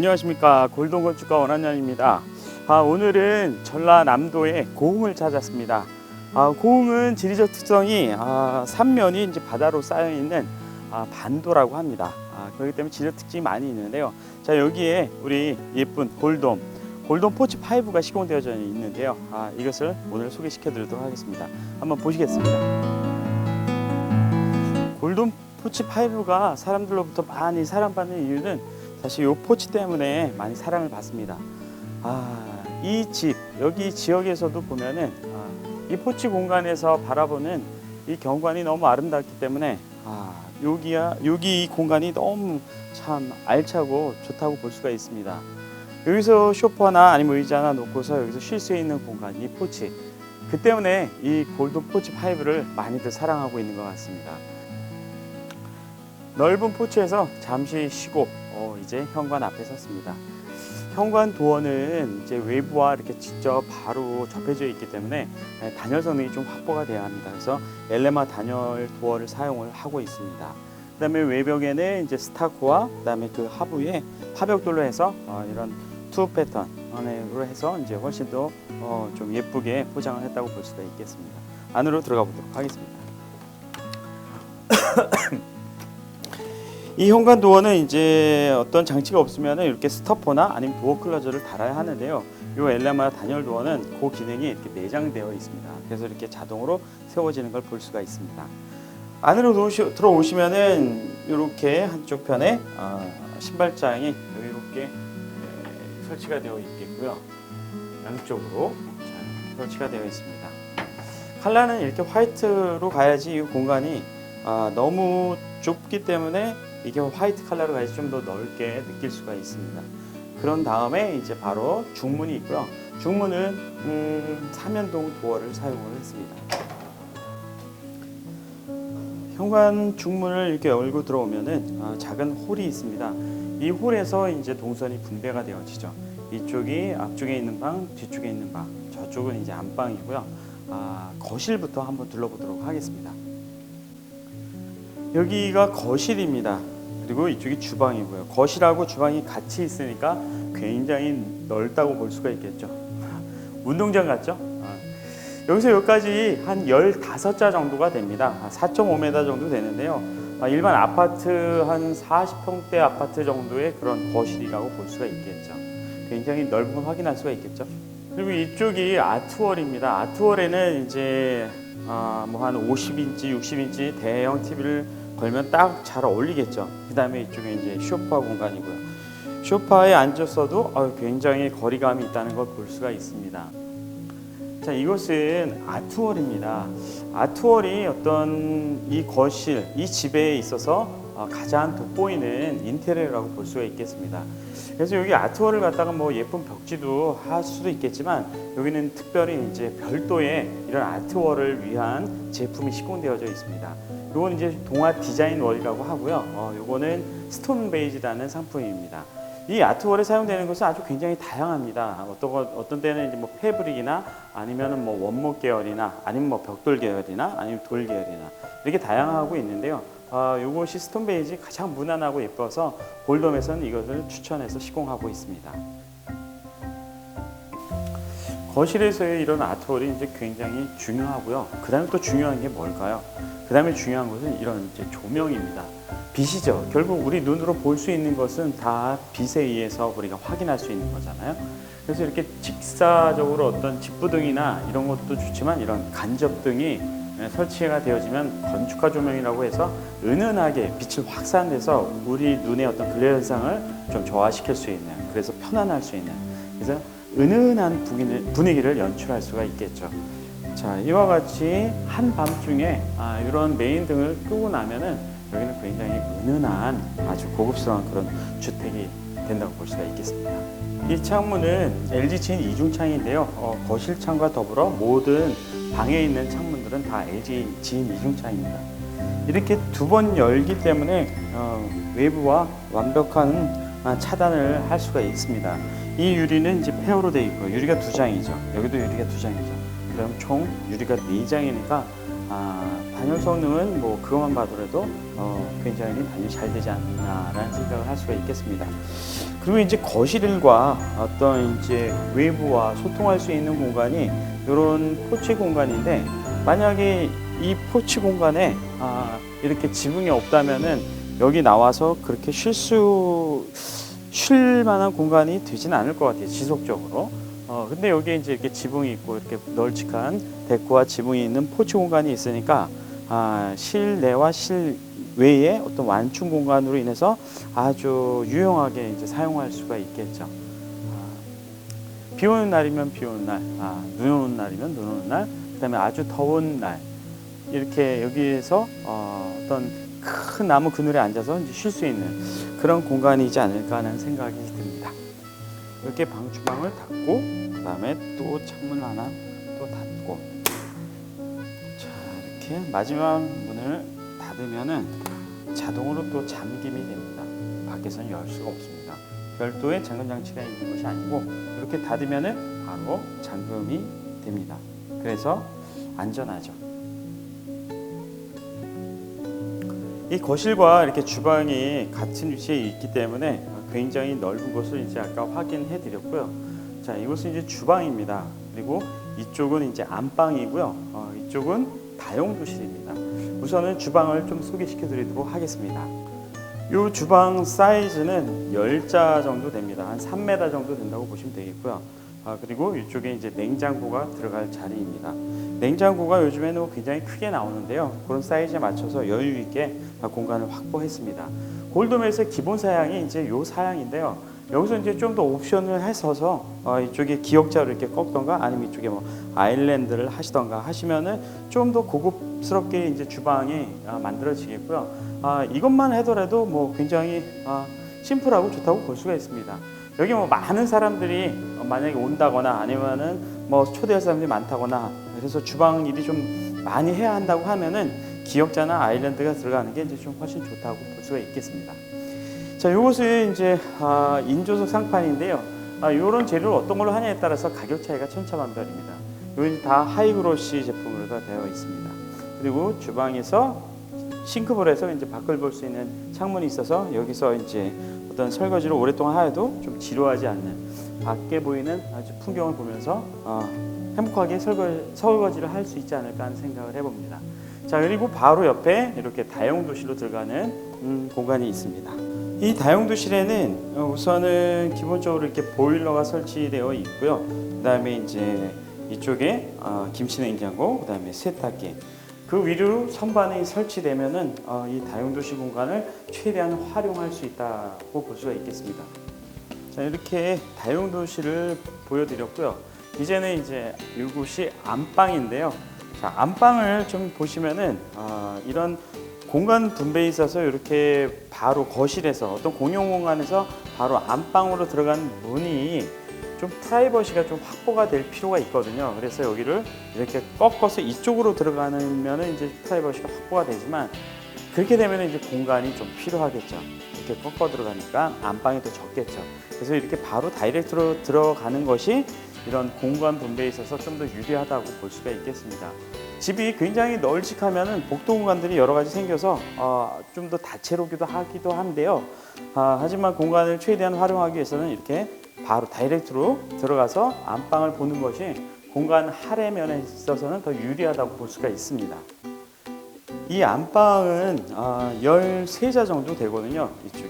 안녕하십니까. 골동건축가 원한양입니다. 오늘은 전라남도의 고흥을 찾았습니다. 고흥은 지리적 특성이 삼면이 이제 바다로 쌓여 있는 반도라고 합니다. 그렇기 때문에 지리적 특징이 많이 있는데요. 자, 여기에 우리 예쁜 골돔 포치 5가 시공되어져 있는데요. 이것을 오늘 소개시켜 드리도록 하겠습니다. 한번 보시겠습니다. 골돔 포치 5가 사람들로부터 많이 사랑받는 이유는 사실 이 포치 때문에 많이 사랑을 받습니다. 이 집, 여기 지역에서도 보면은 이 포치 공간에서 바라보는 이 경관이 너무 아름답기 때문에 여기 이 공간이 너무 참 알차고 좋다고 볼 수가 있습니다. 여기서 소파나 아니면 의자나 놓고서 여기서 쉴 수 있는 공간, 이 포치. 그 때문에 이 골돔 포치 5를 많이들 사랑하고 있는 것 같습니다. 넓은 포치에서 잠시 쉬고 이제 현관 앞에 섰습니다. 현관 도어는 이제 외부와 이렇게 직접 바로 접해져 있기 때문에 단열 성능이 좀 확보가 돼야 합니다. 그래서 엘레마 단열 도어를 사용을 하고 있습니다. 그다음에 외벽에는 이제 스타코와 그다음에 그 하부에 화벽돌로 해서 이런 투 패턴으로 해서 이제 훨씬 더 좀 예쁘게 포장을 했다고 볼 수가 있겠습니다. 안으로 들어가 보도록 하겠습니다. 이 현관 도어는 이제 어떤 장치가 없으면 이렇게 스토퍼나 아니면 도어 클로저를 달아야 하는데요. 이 엘레마 단열 도어는 그 기능이 이렇게 내장되어 있습니다. 그래서 이렇게 자동으로 세워지는 걸 볼 수가 있습니다. 안으로 들어오시면은 이렇게 한쪽 편에 신발장이 이렇게 설치가 되어 있겠고요. 양쪽으로 설치가 되어 있습니다. 컬러는 이렇게 화이트로 가야지 이 공간이 너무 좁기 때문에 이게 화이트 컬러로 가야지 좀 더 넓게 느낄 수가 있습니다. 그런 다음에 이제 바로 중문이 있고요. 중문은 삼연동 도어를 사용을 했습니다. 현관 중문을 이렇게 열고 들어오면은 작은 홀이 있습니다. 이 홀에서 이제 동선이 분배가 되어지죠. 이쪽이 앞쪽에 있는 방, 뒤쪽에 있는 방, 저쪽은 이제 안방이고요. 거실부터 한번 둘러보도록 하겠습니다. 여기가 거실입니다. 그리고 이쪽이 주방이고요. 거실하고 주방이 같이 있으니까 굉장히 넓다고 볼 수가 있겠죠. 운동장 같죠? 여기서 여기까지 한 15자 정도가 됩니다. 4.5m 정도 되는데요. 일반 아파트 한 40평대 아파트 정도의 그런 거실이라고 볼 수가 있겠죠. 굉장히 넓은 걸 확인할 수가 있겠죠. 그리고 이쪽이 아트월입니다. 아트월에는 이제 뭐 한 50인치, 60인치 대형 TV를 걸면 딱 잘 어울리겠죠. 그 다음에 이쪽에 이제 소파 공간이고요. 소파에 앉았어도 굉장히 거리감이 있다는 걸 볼 수가 있습니다. 자, 이것은 아트월입니다. 아트월이 어떤 이 거실, 이 집에 있어서 가장 돋보이는 인테리어라고 볼 수가 있겠습니다. 그래서 여기 아트월을 갖다가 뭐 예쁜 벽지도 할 수도 있겠지만 여기는 특별히 이제 별도의 이런 아트월을 위한 제품이 시공되어져 있습니다. 이건 이제 동아 디자인 월이라고 하고요. 이거는 스톤 베이지라는 상품입니다. 이 아트월에 사용되는 것은 아주 굉장히 다양합니다. 어떤 때는 이제 뭐 패브릭이나 아니면은 뭐 원목 계열이나 아니면 뭐 벽돌 계열이나 아니면 돌 계열이나 이렇게 다양하고 있는데요. 이것이 스톤 베이지 가장 무난하고 예뻐서 골돔에서는 이것을 추천해서 시공하고 있습니다. 거실에서의 이런 아트월이 이제 굉장히 중요하고요. 그 다음에 또 중요한 게 뭘까요? 그 다음에 중요한 것은 이런 이제 조명입니다. 빛이죠. 결국 우리 눈으로 볼 수 있는 것은 다 빛에 의해서 우리가 확인할 수 있는 거잖아요. 그래서 이렇게 직사적으로 어떤 집부등이나 이런 것도 좋지만 이런 간접등이 설치가 되어지면 건축화 조명이라고 해서 은은하게 빛을 확산돼서 우리 눈의 어떤 글레어 현상을 좀 저하시킬 수 있는, 그래서 편안할 수 있는, 그래서 은은한 분위기를 연출할 수가 있겠죠. 자, 이와 같이 한밤중에 이런 메인 등을 끄고 나면은 여기는 굉장히 은은한 아주 고급스러운 그런 주택이 된다고 볼 수가 있겠습니다. 이 창문은 LG 지인 이중창인데요. 거실 창과 더불어 모든 방에 있는 창문들은 다 LG 지인 이중창입니다. 이렇게 두 번 열기 때문에 외부와 완벽한 차단을 할 수가 있습니다. 이 유리는 이제 폐허로 되어 있고 유리가 2장이죠. 여기도 유리가 2장이죠. 그럼 총 유리가 4장이니까 단열 성능은 뭐 그것만 봐더라도 굉장히 단열이 잘 되지 않나라는 생각을 할 수가 있겠습니다. 그리고 이제 거실과 어떤 이제 외부와 소통할 수 있는 공간이 이런 포치 공간인데, 만약에 이 포치 공간에 이렇게 지붕이 없다면은 여기 나와서 그렇게 쉴 만한 공간이 되지는 않을 것 같아요, 지속적으로. 근데 여기에 이제 이렇게 지붕이 있고 이렇게 널찍한 데크와 지붕이 있는 포치 공간이 있으니까 실내와 실외의 어떤 완충 공간으로 인해서 아주 유용하게 이제 사용할 수가 있겠죠. 비 오는 날이면 비 오는 날, 눈 오는 날이면 눈 오는 날, 그다음에 아주 더운 날, 이렇게 여기에서 어떤 큰 나무 그늘에 앉아서 이제 쉴 수 있는 그런 공간이지 않을까 하는 생각이 듭니다. 이렇게 방충망을 닫고, 그다음에 또 창문 하나 또 닫고, 자, 이렇게 마지막 문을 닫으면은 자동으로 또 잠김이 됩니다. 밖에서는 열 수가 없습니다. 별도의 잠금 장치가 있는 것이 아니고 이렇게 닫으면은 바로 잠금이 됩니다. 그래서 안전하죠. 이 거실과 이렇게 주방이 같은 위치에 있기 때문에 굉장히 넓은 곳을 이제 아까 확인해 드렸고요. 자, 이곳은 이제 주방입니다. 그리고 이쪽은 이제 안방이고요. 이쪽은 다용도실입니다. 우선은 주방을 좀 소개시켜 드리도록 하겠습니다. 이 주방 사이즈는 10자 정도 됩니다. 한 3m 정도 된다고 보시면 되겠고요. 그리고 이쪽에 이제 냉장고가 들어갈 자리입니다. 냉장고가 요즘에는 굉장히 크게 나오는데요. 그런 사이즈에 맞춰서 여유 있게 공간을 확보했습니다. 골드홈에서 기본 사양이 이제 요 사양인데요. 여기서 이제 좀 더 옵션을 해서서 이쪽에 기역자로 이렇게 꺾던가, 아니면 이쪽에 뭐 아일랜드를 하시던가 하시면은 좀 더 고급스럽게 이제 주방이 만들어지겠고요. 이것만 하더라도 뭐 굉장히 심플하고 좋다고 볼 수가 있습니다. 여기 뭐 많은 사람들이 만약에 온다거나 아니면은 뭐 초대할 사람들이 많다거나, 그래서 주방 일이 좀 많이 해야 한다고 하면은 기역자나 아일랜드가 들어가는 게 이제 좀 훨씬 좋다고 볼 수가 있겠습니다. 자, 요것은 이제 인조석 상판인데요. 이런 재료를 어떤 걸로 하냐에 따라서 가격 차이가 천차만별입니다. 이건 다 하이그로시 제품으로 다 되어 있습니다. 그리고 주방에서 싱크볼에서 이제 밖을 볼 수 있는 창문이 있어서 여기서 이제 어떤 설거지를 오랫동안 해도 좀 지루하지 않는, 밖에 보이는 아주 풍경을 보면서 행복하게 설거지를 할 수 있지 않을까 하는 생각을 해봅니다. 자, 그리고 바로 옆에 이렇게 다용도실로 들어가는 공간이 있습니다. 이 다용도실에는 우선은 기본적으로 이렇게 보일러가 설치되어 있고요. 그 다음에 이제 이쪽에 김치냉장고, 그 다음에 세탁기, 그 위로 선반이 설치되면은 이 다용도실 공간을 최대한 활용할 수 있다고 볼 수가 있겠습니다. 자, 이렇게 다용도실을 보여드렸고요. 이제는 이제 이곳이 안방인데요. 자, 안방을 좀 보시면은 이런 공간 분배에 있어서 이렇게 바로 거실에서 어떤 공용 공간에서 바로 안방으로 들어가는 문이 좀 프라이버시가 좀 확보가 될 필요가 있거든요. 그래서 여기를 이렇게 꺾어서 이쪽으로 들어가면은 이제 프라이버시가 확보가 되지만, 그렇게 되면 이제 공간이 좀 필요하겠죠. 이렇게 꺾어 들어가니까 안방이 더 적겠죠. 그래서 이렇게 바로 다이렉트로 들어가는 것이 이런 공간 분배에 있어서 좀 더 유리하다고 볼 수가 있겠습니다. 집이 굉장히 널찍하면은 복도 공간들이 여러 가지 생겨서 좀 더 다채롭기도 하기도 한데요. 하지만 공간을 최대한 활용하기 위해서는 이렇게 바로 다이렉트로 들어가서 안방을 보는 것이 공간 할애 면에 있어서는 더 유리하다고 볼 수가 있습니다. 이 안방은 13자 정도 되거든요, 이쪽이.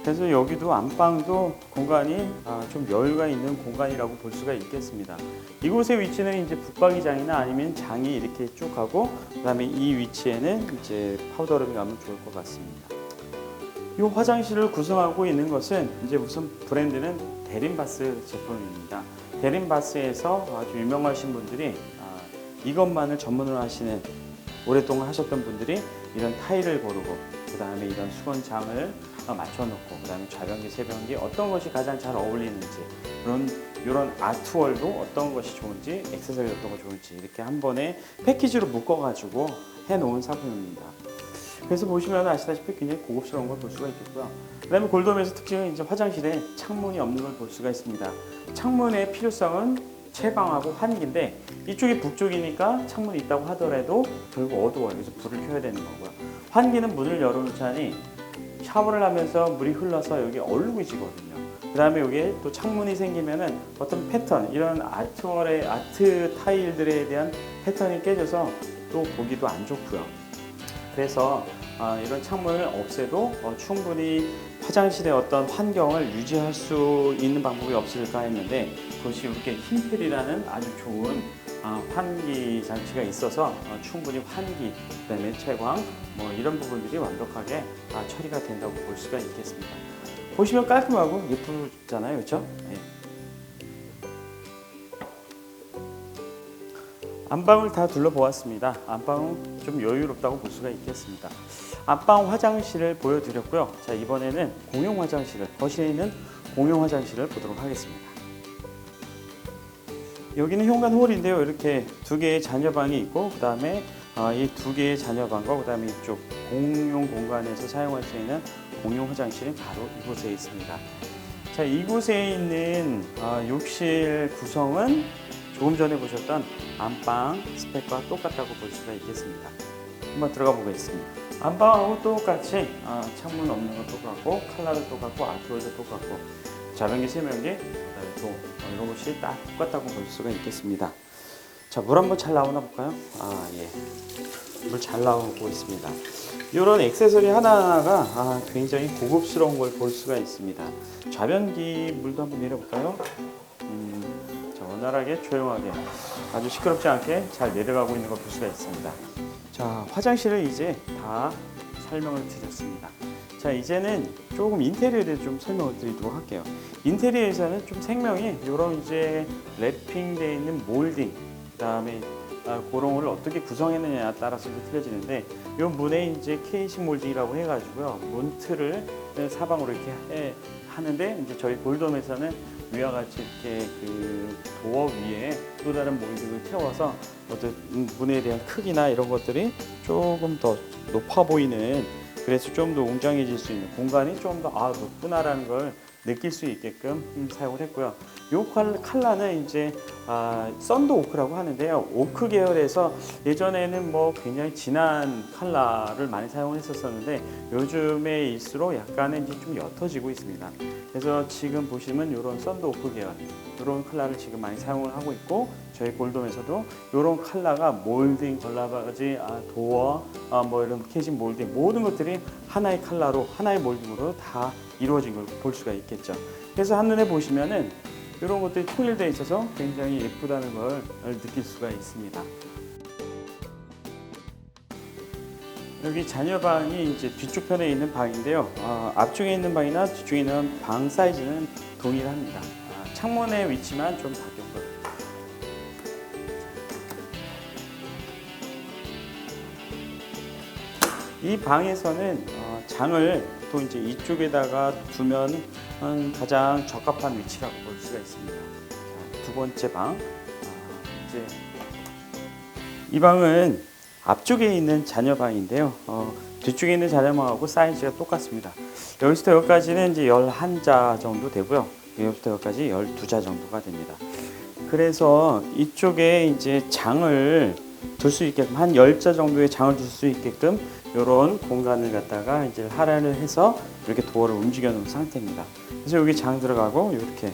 그래서 여기도 안방도 공간이 좀 여유가 있는 공간이라고 볼 수가 있겠습니다. 이곳의 위치는 이제 붙박이장이나 아니면 장이 이렇게 쭉 가고, 그다음에 이 위치에는 이제 파우더룸이 가면 좋을 것 같습니다. 이 화장실을 구성하고 있는 것은 이제 우선 브랜드는 데린바스 제품입니다. 데린바스에서 아주 유명하신 분들이 이것만을 전문으로 하시는, 오랫동안 하셨던 분들이 이런 타일을 고르고, 그 다음에 이런 수건장을 맞춰놓고, 그 다음에 좌변기, 세변기 어떤 것이 가장 잘 어울리는지, 이런 아트월도 어떤 것이 좋은지, 액세서리 어떤 거 좋은지 이렇게 한 번에 패키지로 묶어가지고 해놓은 상품입니다. 그래서 보시면 아시다시피 굉장히 고급스러운 걸 볼 수가 있겠고요. 그 다음에 골드홈에서 특징은 이제 화장실에 창문이 없는 걸 볼 수가 있습니다. 창문의 필요성은 채광하고 환기인데, 이쪽이 북쪽이니까 창문이 있다고 하더라도 결국 어두워요. 그래서 불을 켜야 되는 거고요. 환기는 문을 열어놓자니 샤워를 하면서 물이 흘러서 여기 얼룩이 지거든요. 그 다음에 여기에 또 창문이 생기면은 어떤 패턴, 이런 아트월의 아트 타일들에 대한 패턴이 깨져서 또 보기도 안 좋고요. 그래서 이런 창문을 없애도 충분히 화장실의 어떤 환경을 유지할 수 있는 방법이 없을까 했는데, 그것이 이렇게 흰펠이라는 아주 좋은 환기 장치가 있어서 충분히 환기, 그다음에 채광 뭐 이런 부분들이 완벽하게 처리가 된다고 볼 수가 있겠습니다. 보시면 깔끔하고 예쁘잖아요, 그렇죠? 네. 안방을 다 둘러보았습니다. 안방은 좀 여유롭다고 볼 수가 있겠습니다. 안방 화장실을 보여드렸고요. 자, 이번에는 공용 화장실을, 거실에 있는 공용 화장실을 보도록 하겠습니다. 여기는 현관 홀인데요. 이렇게 두 개의 자녀방이 있고, 그 다음에 이 두 개의 자녀방과 그 다음에 이쪽 공용 공간에서 사용할 수 있는 공용 화장실은 바로 이곳에 있습니다. 자, 이곳에 있는 욕실 구성은 조금 전에 보셨던 안방 스펙과 똑같다고 볼 수가 있겠습니다. 한번 들어가 보겠습니다. 안방하고 똑같이 창문 없는 것도 똑같고, 컬러도 똑같고, 아트월도 똑같고, 자변기, 세면기, 또 이런 것이 딱 똑같다고 볼 수가 있겠습니다. 자, 물 한번 잘 나오나 볼까요? 예. 물 잘 나오고 있습니다. 이런 액세서리 하나하나가 굉장히 고급스러운 걸 볼 수가 있습니다. 좌변기 물도 한번 내려볼까요? 자, 원활하게 조용하게 아주 시끄럽지 않게 잘 내려가고 있는 걸 볼 수가 있습니다. 자, 화장실을 이제 다 설명을 드렸습니다. 자, 이제는 조금 인테리어에 대해 좀 설명을 드리도록 할게요. 인테리어에서는 좀 생명이 이런 이제 랩핑되어 있는 몰딩, 그 다음에 그런 걸 어떻게 구성했느냐에 따라서 좀 틀려지는데, 이 문에 이제 K식 몰딩이라고 해가지고요, 문틀을 사방으로 이렇게 하는데, 이제 저희 볼돔에서는 위와 같이 이렇게 그 도어 위에 또 다른 몰딩을 태워서 어떤 문에 대한 크기나 이런 것들이 조금 더 높아 보이는, 그래서 좀 더 웅장해질 수 있는 공간이 좀 더 높구나라는 걸 느낄 수 있게끔 사용을 했고요. 이 컬러는 이제 썬더 오크라고 하는데요. 오크 계열에서 예전에는 뭐 굉장히 진한 컬러를 많이 사용했었는데, 요즘에 일수록 약간은 이제 좀 옅어지고 있습니다. 그래서 지금 보시면 이런 썬더 오크 계열, 이런 컬러를 지금 많이 사용을 하고 있고, 저희 볼돔에서도 이런 컬러가 몰딩, 걸라바지, 도어, 뭐 이런 캐식 몰딩, 모든 것들이 하나의 컬러로, 하나의 몰딩으로 다 이루어진 걸 볼 수가 있겠죠. 그래서 한눈에 보시면은 이런 것들이 통일되어 있어서 굉장히 예쁘다는 걸 느낄 수가 있습니다. 여기 자녀방이 이제 뒤쪽 편에 있는 방인데요. 앞쪽에 있는 방이나 뒤쪽에 있는 방 사이즈는 동일합니다. 창문의 위치만 좀 바뀌었고요. 이 방에서는 장을 또 이제 이쪽에다가 두면 가장 적합한 위치라고 볼 수가 있습니다. 자, 두 번째 방. 이제 이 방은 앞쪽에 있는 자녀방인데요. 뒤쪽에 있는 자녀방하고 사이즈가 똑같습니다. 여기서부터 여기까지는 이제 11자 정도 되고요. 여기부터 여기까지 12자 정도가 됩니다. 그래서 이쪽에 이제 장을 둘 수 있게끔, 한 10자 정도의 장을 둘 수 있게끔 이런 공간을 갖다가 이제 하란을 해서 이렇게 도어를 움직여 놓은 상태입니다. 그래서 여기 장 들어가고 이렇게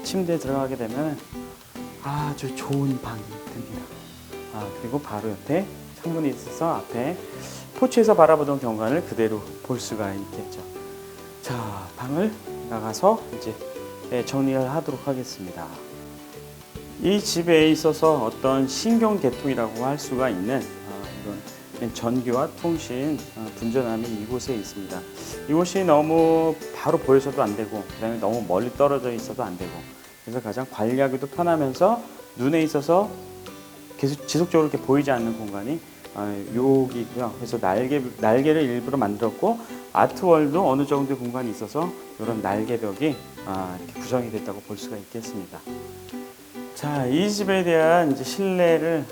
침대에 들어가게 되면 아주 좋은 방이 됩니다. 그리고 바로 옆에 창문이 있어서 앞에 포치에서 바라보던 경관을 그대로 볼 수가 있겠죠. 자, 방을 나가서 이제 정리를 하도록 하겠습니다. 이 집에 있어서 어떤 신경계통이라고 할 수가 있는 이런 전기와 통신 분전함이 이곳에 있습니다. 이곳이 너무 바로 보여서도 안 되고, 그 다음에 너무 멀리 떨어져 있어도 안 되고, 그래서 가장 관리하기도 편하면서 눈에 있어서 계속 지속적으로 이렇게 보이지 않는 공간이 여기고요. 그래서 날개를 일부러 만들었고, 아트월도 어느 정도 공간이 있어서 이런 날개벽이 이렇게 구성이 됐다고 볼 수가 있겠습니다. 자, 이 집에 대한 이제 실내를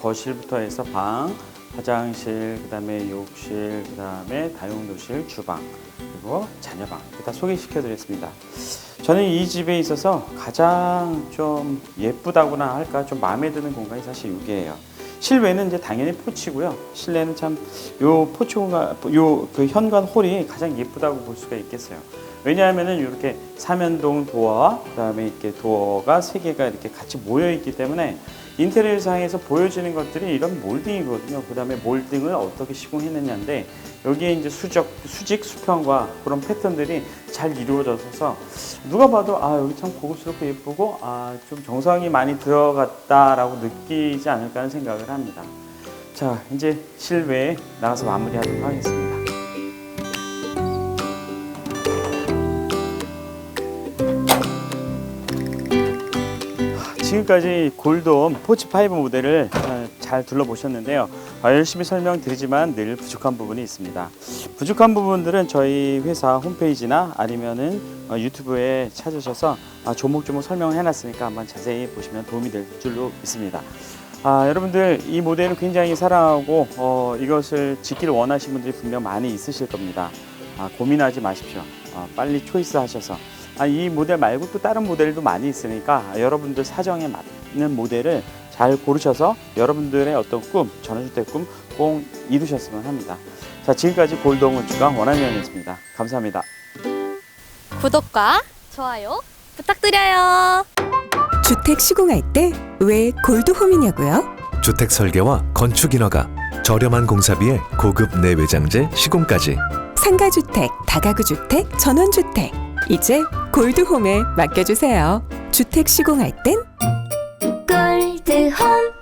거실부터 해서 방, 화장실, 그 다음에 욕실, 그 다음에 다용도실, 주방, 그리고 자녀방 다 소개시켜 드렸습니다. 저는 이 집에 있어서 가장 좀 예쁘다고나 할까, 좀 마음에 드는 공간이 사실 여기예요. 실외는 이제 당연히 포치고요. 실내는 참 요 포초가 요 그 현관 홀이 가장 예쁘다고 볼 수가 있겠어요. 왜냐하면은 이렇게 사면동 도어와 그다음에 이렇게 도어가 세 개가 이렇게 같이 모여 있기 때문에 인테리어상에서 보여지는 것들이 이런 몰딩이거든요. 그다음에 몰딩을 어떻게 시공했느냐인데 여기에 이제 수직 수평과 그런 패턴들이 잘 이루어져서 누가 봐도 아 여기 참 고급스럽고 예쁘고 아 좀 정성이 많이 들어갔다라고 느끼지 않을까 하는 생각을 합니다. 자 이제 실외에 나가서 마무리하도록 하겠습니다. 지금까지 골드홈 포치5 모델을 잘 둘러보셨는데요. 열심히 설명드리지만 늘 부족한 부분이 있습니다. 부족한 부분들은 저희 회사 홈페이지나 아니면은 유튜브에 찾으셔서 조목조목 설명해놨으니까 한번 자세히 보시면 도움이 될 줄로 믿습니다. 여러분들 이 모델을 굉장히 사랑하고 이것을 짓기를 원하시는 분들이 분명 많이 있으실 겁니다. 고민하지 마십시오. 빨리 초이스 하셔서 이 모델 말고 또 다른 모델도 많이 있으니까 여러분들 사정에 맞는 모델을 잘 고르셔서 여러분들의 어떤 꿈, 전원주택 꿈 꼭 이루셨으면 합니다. 자, 지금까지 골드홈 건축가 원한영이었습니다. 감사합니다. 구독과 좋아요 부탁드려요. 주택 시공할 때 왜 골드홈이냐고요? 주택 설계와 건축 인허가, 저렴한 공사비에 고급 내외장재 시공까지. 상가주택, 다가구 주택, 전원주택. 이제 골드홈에 맡겨주세요. 주택 시공할 땐 골드홈